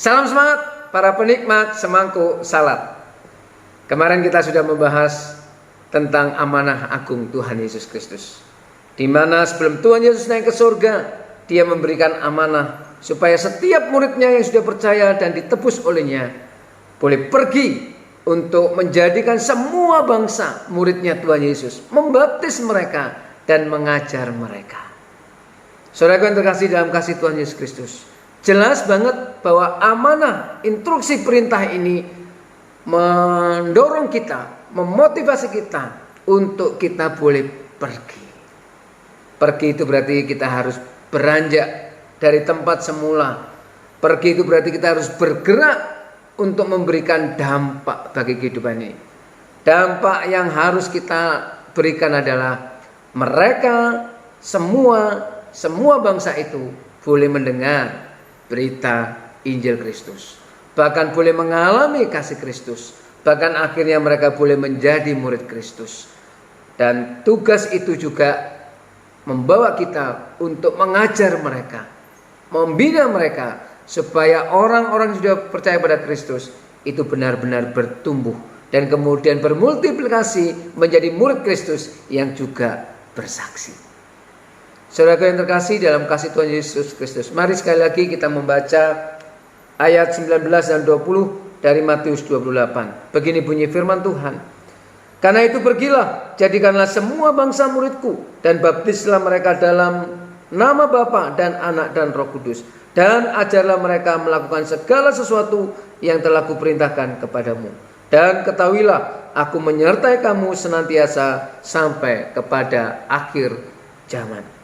Salam semangat para penikmat semangkuk salad. Kemarin kita sudah membahas tentang amanah agung Tuhan Yesus Kristus, di mana sebelum Tuhan Yesus naik ke surga, Dia memberikan amanah supaya setiap muridnya yang sudah percaya dan ditebus olehnya boleh pergi untuk menjadikan semua bangsa muridnya Tuhan Yesus, membaptis mereka dan mengajar mereka. Saudaraku yang terkasih dalam kasih Tuhan Yesus Kristus, jelas banget bahwa amanah instruksi perintah ini mendorong kita, memotivasi kita untuk kita boleh pergi. Pergi itu berarti kita harus beranjak dari tempat semula. Pergi itu berarti kita harus bergerak untuk memberikan dampak bagi kehidupan ini. Dampak yang harus kita berikan adalah mereka semua bangsa itu boleh mendengar berita Injil Kristus, bahkan boleh mengalami kasih Kristus, bahkan akhirnya mereka boleh menjadi murid Kristus. Dan tugas itu juga membawa kita untuk mengajar mereka, membina mereka, supaya orang-orang yang sudah percaya pada Kristus itu benar-benar bertumbuh dan kemudian bermultiplikasi menjadi murid Kristus yang juga bersaksi. Saudara yang terkasih dalam kasih Tuhan Yesus Kristus, mari sekali lagi kita membaca ayat 19 dan 20 dari Matius 28. Begini bunyi firman Tuhan. Karena itu pergilah, jadikanlah semua bangsa muridku, dan baptislah mereka dalam nama Bapa dan Anak dan Roh Kudus, dan ajarlah mereka melakukan segala sesuatu yang telah kuperintahkan kepadamu. Dan ketahuilah, aku menyertai kamu senantiasa sampai kepada akhir zaman.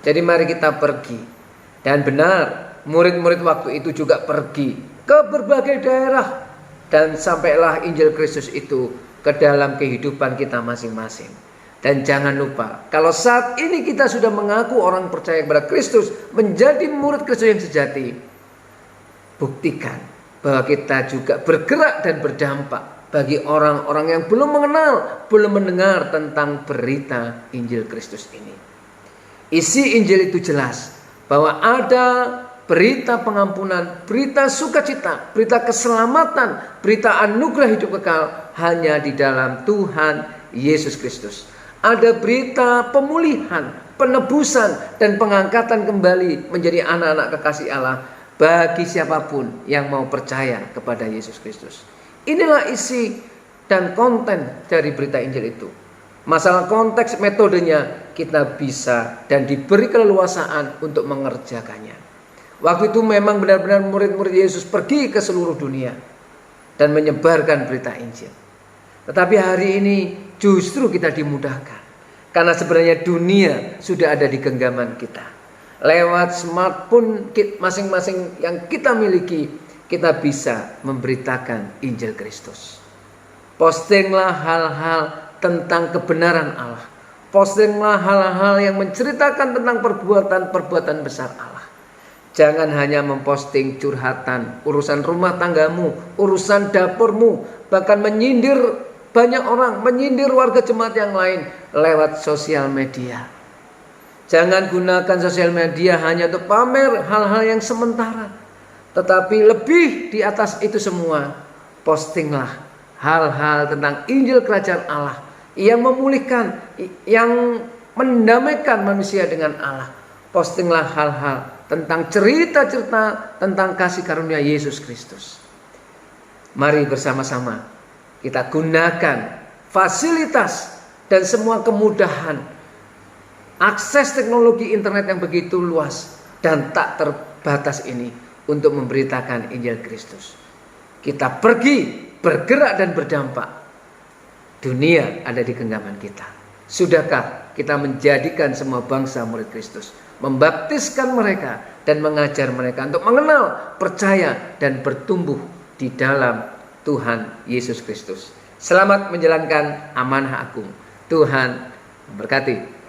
Jadi mari kita pergi. Dan benar, murid-murid waktu itu juga pergi ke berbagai daerah, dan sampailah Injil Kristus itu ke dalam kehidupan kita masing-masing. Dan jangan lupa, kalau saat ini kita sudah mengaku orang percaya kepada Kristus, menjadi murid Kristus yang sejati, buktikan bahwa kita juga bergerak dan berdampak bagi orang-orang yang belum mengenal, belum mendengar tentang berita Injil Kristus ini. Isi Injil itu jelas bahwa ada berita pengampunan, berita sukacita, berita keselamatan, berita anugerah hidup kekal hanya di dalam Tuhan Yesus Kristus. Ada berita pemulihan, penebusan, dan pengangkatan kembali menjadi anak-anak kekasih Allah bagi siapapun yang mau percaya kepada Yesus Kristus. Inilah isi dan konten dari berita Injil itu. Masalah konteks metodenya kita bisa dan diberi keleluasaan untuk mengerjakannya. Waktu itu memang benar-benar murid-murid Yesus pergi ke seluruh dunia dan menyebarkan berita Injil. Tetapi hari ini justru kita dimudahkan, karena sebenarnya dunia sudah ada di genggaman kita. Lewat smartphone masing-masing yang kita miliki, kita bisa memberitakan Injil Kristus. Postinglah hal-hal tentang kebenaran Allah. Postinglah hal-hal yang menceritakan tentang perbuatan-perbuatan besar Allah. Jangan hanya memposting curhatan, urusan rumah tanggamu, urusan dapurmu, bahkan menyindir banyak orang, menyindir warga jemaat yang lain lewat sosial media. Jangan gunakan sosial media hanya untuk pamer hal-hal yang sementara. Tetapi lebih di atas itu semua, postinglah hal-hal tentang Injil Kerajaan Allah yang memulihkan, yang mendamaikan manusia dengan Allah. Postinglah hal-hal tentang cerita-cerita tentang kasih karunia Yesus Kristus. Mari bersama-sama kita gunakan fasilitas dan semua kemudahan akses teknologi internet yang begitu luas dan tak terbatas ini untuk memberitakan Injil Kristus. Kita pergi, bergerak dan berdampak. Dunia ada di genggaman kita. Sudahkah kita menjadikan semua bangsa murid Kristus, membaptiskan mereka dan mengajar mereka untuk mengenal, percaya dan bertumbuh di dalam Tuhan Yesus Kristus. Selamat menjalankan amanah agung. Tuhan memberkati.